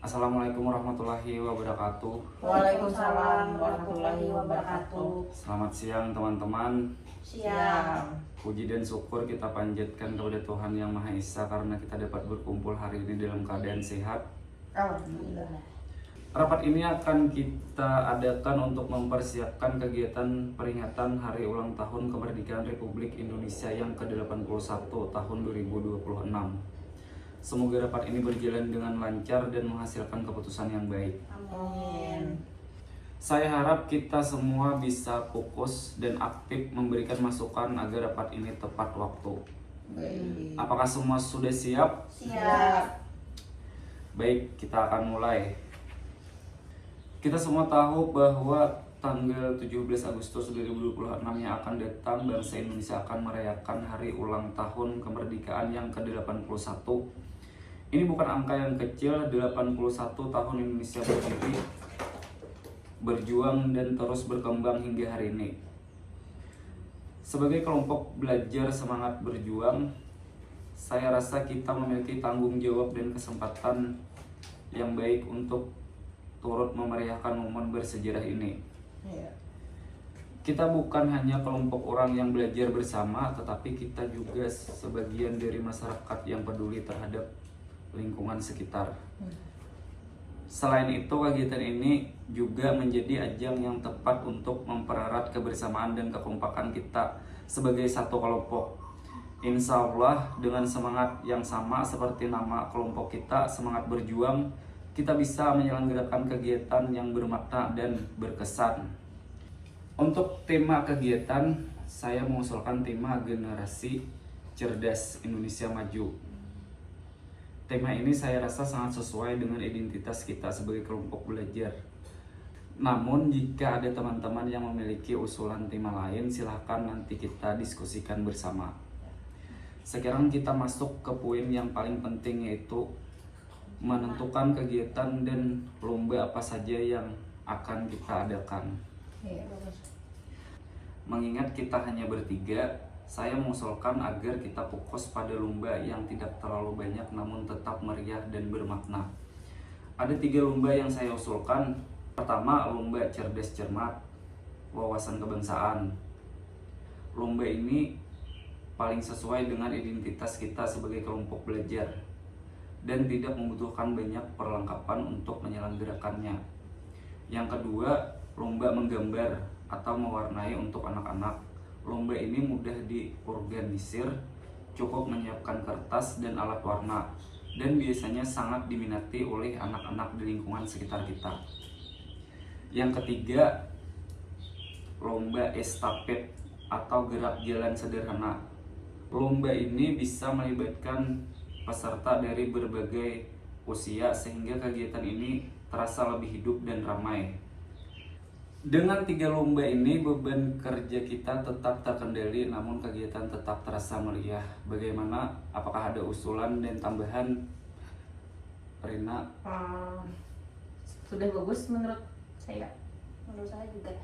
Assalamualaikum warahmatullahi wabarakatuh. Waalaikumsalam warahmatullahi wabarakatuh. Selamat siang teman-teman. Siang. Puji dan syukur kita panjatkan kepada Tuhan Yang Maha Esa karena kita dapat berkumpul hari ini dalam keadaan sehat. Alhamdulillah. Rapat ini akan kita adakan untuk mempersiapkan kegiatan peringatan Hari Ulang Tahun Kemerdekaan Republik Indonesia yang ke-81 tahun 2026. Semoga rapat ini berjalan dengan lancar dan menghasilkan keputusan yang baik. Amin. Saya harap kita semua bisa fokus dan aktif memberikan masukan agar rapat ini tepat waktu. Baik. Apakah semua sudah siap? Siap. Baik, kita akan mulai. Kita semua tahu bahwa tanggal 17 Agustus 2026 yang akan datang, bangsa Indonesia akan merayakan hari ulang tahun kemerdekaan yang ke-81. Ini bukan angka yang kecil, 81 tahun Indonesia berdiri, berjuang dan terus berkembang hingga hari ini. Sebagai kelompok belajar semangat berjuang, saya rasa kita memiliki tanggung jawab dan kesempatan yang baik untuk turut memeriahkan momen bersejarah ini. Ya. Kita bukan hanya kelompok orang yang belajar bersama, tetapi kita juga sebagian dari masyarakat yang peduli terhadap lingkungan sekitar. Selain itu, kegiatan ini juga menjadi ajang yang tepat untuk mempererat kebersamaan dan kekompakan kita sebagai satu kelompok. Insya Allah, dengan semangat yang sama seperti nama kelompok kita, semangat berjuang, kita bisa menyelenggarakan kegiatan yang bermakna dan berkesan. Untuk tema kegiatan, saya mengusulkan tema Generasi Cerdas Indonesia Maju. Tema ini saya rasa sangat sesuai dengan identitas kita sebagai kelompok belajar. Namun jika ada teman-teman yang memiliki usulan tema lain, silahkan nanti kita diskusikan bersama. Sekarang kita masuk ke poin yang paling penting, yaitu menentukan kegiatan dan lomba apa saja yang akan kita adakan. Ya. Mengingat kita hanya bertiga, saya mengusulkan agar kita fokus pada lomba yang tidak terlalu banyak namun tetap meriah dan bermakna. Ada 3 lomba yang saya usulkan. Pertama, lomba cerdas cermat, wawasan kebangsaan. Lomba ini paling sesuai dengan identitas kita sebagai kelompok belajar dan tidak membutuhkan banyak perlengkapan untuk menyelenggarakannya. Yang kedua, lomba menggambar atau mewarnai untuk anak-anak. Lomba ini mudah diorganisir, cukup menyiapkan kertas dan alat warna, dan biasanya sangat diminati oleh anak-anak di lingkungan sekitar kita. Yang ketiga, lomba estafet atau gerak jalan sederhana. Lomba ini bisa melibatkan peserta dari berbagai usia sehingga kegiatan ini terasa lebih hidup dan ramai. Dengan 3 lomba ini, beban kerja kita tetap terkendali namun kegiatan tetap terasa meriah. Bagaimana? Apakah ada usulan dan tambahan, Rina? Sudah bagus menurut saya. Menurut saya juga.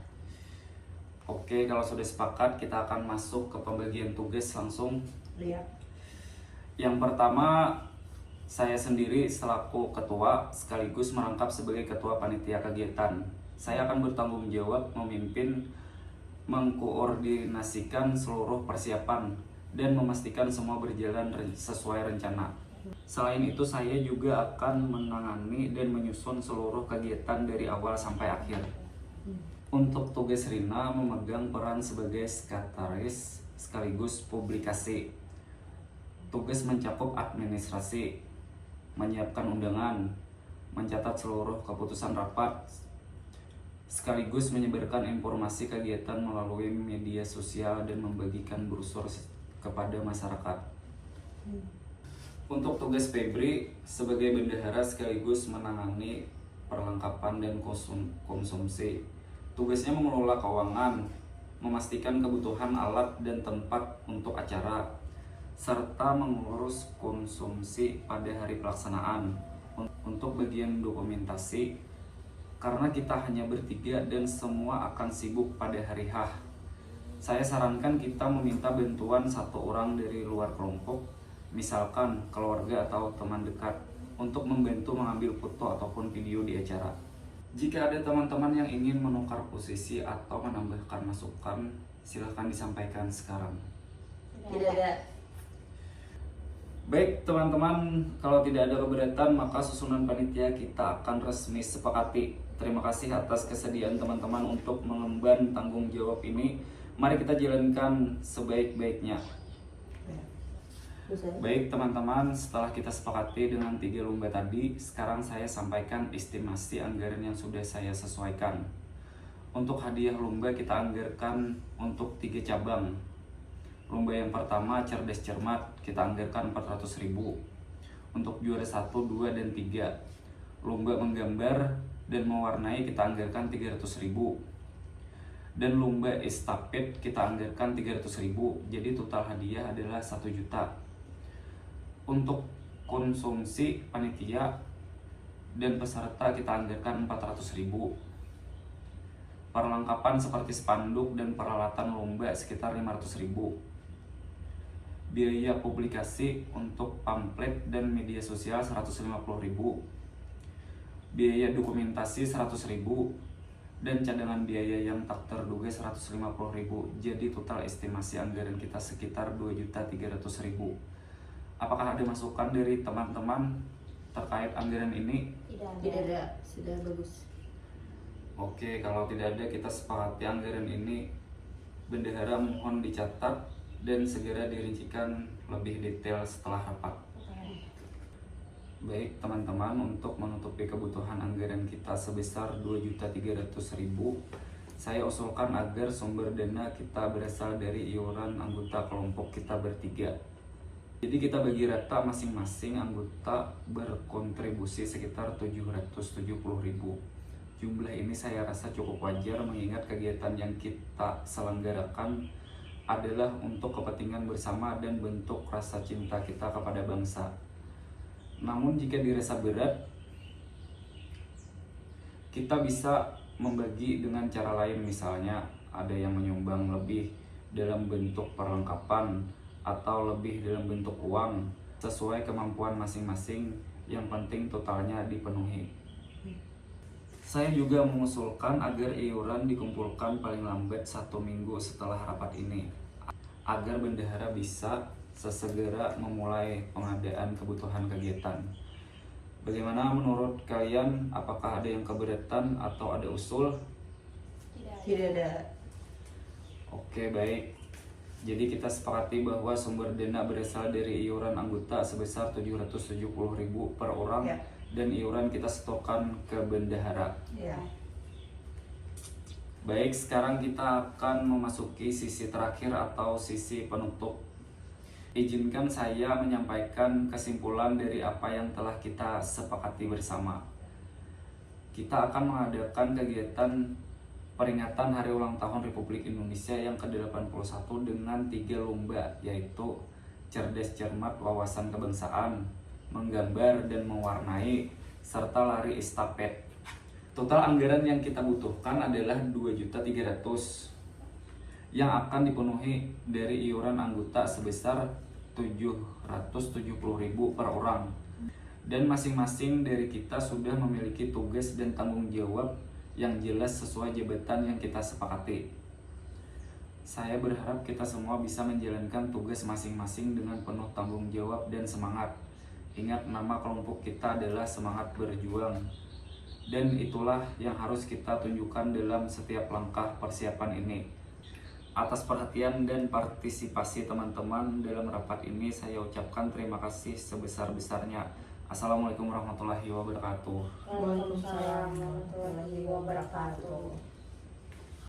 Oke, kalau sudah sepakat kita akan masuk ke pembagian tugas langsung. Lihat. Yang pertama, saya sendiri selaku ketua sekaligus merangkap sebagai ketua panitia kegiatan. Saya akan bertanggung jawab memimpin, mengkoordinasikan seluruh persiapan dan memastikan semua berjalan sesuai rencana. Selain itu, saya juga akan menangani dan menyusun seluruh kegiatan dari awal sampai akhir. Untuk tugas Rina memegang peran sebagai sekretaris sekaligus publikasi. Tugas mencakup administrasi, menyiapkan undangan, mencatat seluruh keputusan rapat, sekaligus menyebarkan informasi kegiatan melalui media sosial dan membagikan brosur kepada masyarakat. Untuk tugas Febri sebagai bendahara sekaligus menangani perlengkapan dan konsumsi. Tugasnya mengelola keuangan, memastikan kebutuhan alat dan tempat untuk acara, serta mengurus konsumsi pada hari pelaksanaan. Untuk bagian dokumentasi, karena kita hanya bertiga dan semua akan sibuk pada hari H, saya sarankan kita meminta bantuan 1 orang dari luar kelompok, misalkan keluarga atau teman dekat. untuk membantu mengambil foto ataupun video di acara. Jika ada teman-teman yang ingin menukar posisi atau menambahkan masukan, silahkan disampaikan sekarang. Tidak ada. Baik teman-teman, kalau tidak ada keberatan maka susunan panitia kita akan resmi sepakati. Terima kasih atas kesediaan teman-teman untuk mengemban tanggung jawab ini. Mari kita jalankan sebaik-baiknya. Baik teman-teman, setelah kita sepakati dengan 3 lomba tadi, sekarang saya sampaikan estimasi anggaran yang sudah saya sesuaikan. Untuk hadiah lomba kita anggarkan untuk 3 cabang. Lomba yang pertama cerdas cermat kita anggarkan 400.000. Untuk juara 1, 2, dan 3. Lomba menggambar dan mewarnai kita anggarkan 300.000. Dan lomba estafet kita anggarkan 300.000. Jadi total hadiah adalah 1 juta. Untuk konsumsi panitia dan peserta kita anggarkan 400.000. Perlengkapan seperti spanduk dan peralatan lomba sekitar 500.000. Biaya publikasi untuk pamflet dan media sosial 150.000. Biaya dokumentasi 100.000 dan cadangan biaya yang tak terduga 150.000. Jadi total estimasi anggaran kita sekitar 2.300.000. Apakah ada masukan dari teman-teman terkait anggaran ini? Tidak ada. Sudah bagus. Oke, kalau tidak ada kita sepakati anggaran ini. Bendahara mohon dicatat dan segera dirincikan lebih detail setelah rapat. Baik teman-teman, untuk menutupi kebutuhan anggaran kita sebesar 2.300.000, saya usulkan agar sumber dana kita berasal dari iuran anggota kelompok kita bertiga. Jadi kita bagi rata, masing-masing anggota berkontribusi sekitar 770.000. Jumlah ini saya rasa cukup wajar mengingat kegiatan yang kita selenggarakan adalah untuk kepentingan bersama dan bentuk rasa cinta kita kepada bangsa. Namun jika dirasa berat, kita bisa membagi dengan cara lain, misalnya ada yang menyumbang lebih dalam bentuk perlengkapan atau lebih dalam bentuk uang, sesuai kemampuan masing-masing, yang penting totalnya dipenuhi. Saya juga mengusulkan agar iuran dikumpulkan paling lambat 1 minggu setelah rapat ini, agar bendahara bisa sesegera memulai pengadaan kebutuhan kegiatan. Bagaimana menurut kalian? Apakah ada yang keberatan atau ada usul? Tidak ada. Oke, baik. Jadi kita sepakati bahwa sumber dana berasal dari iuran anggota sebesar 770.000 per orang, Ya. dan iuran kita setorkan ke bendahara. Ya. Baik, sekarang kita akan memasuki sisi terakhir atau sisi penutup. Izinkan saya menyampaikan kesimpulan dari apa yang telah kita sepakati bersama. Kita akan mengadakan kegiatan peringatan Hari Ulang Tahun Republik Indonesia yang ke-81 dengan 3 lomba, yaitu cerdas cermat wawasan kebangsaan, menggambar dan mewarnai, serta lari estafet. Total anggaran yang kita butuhkan adalah 2.300.000 yang akan dipenuhi dari iuran anggota sebesar 770.000 per orang. Dan masing-masing dari kita sudah memiliki tugas dan tanggung jawab yang jelas sesuai jabatan yang kita sepakati. Saya berharap kita semua bisa menjalankan tugas masing-masing dengan penuh tanggung jawab dan semangat. Ingat, nama kelompok kita adalah semangat berjuang. Dan itulah yang harus kita tunjukkan dalam setiap langkah persiapan ini. Atas perhatian dan partisipasi teman-teman dalam rapat ini, saya ucapkan terima kasih sebesar-besarnya. Assalamualaikum warahmatullahi wabarakatuh. Waalaikumsalam warahmatullahi wabarakatuh.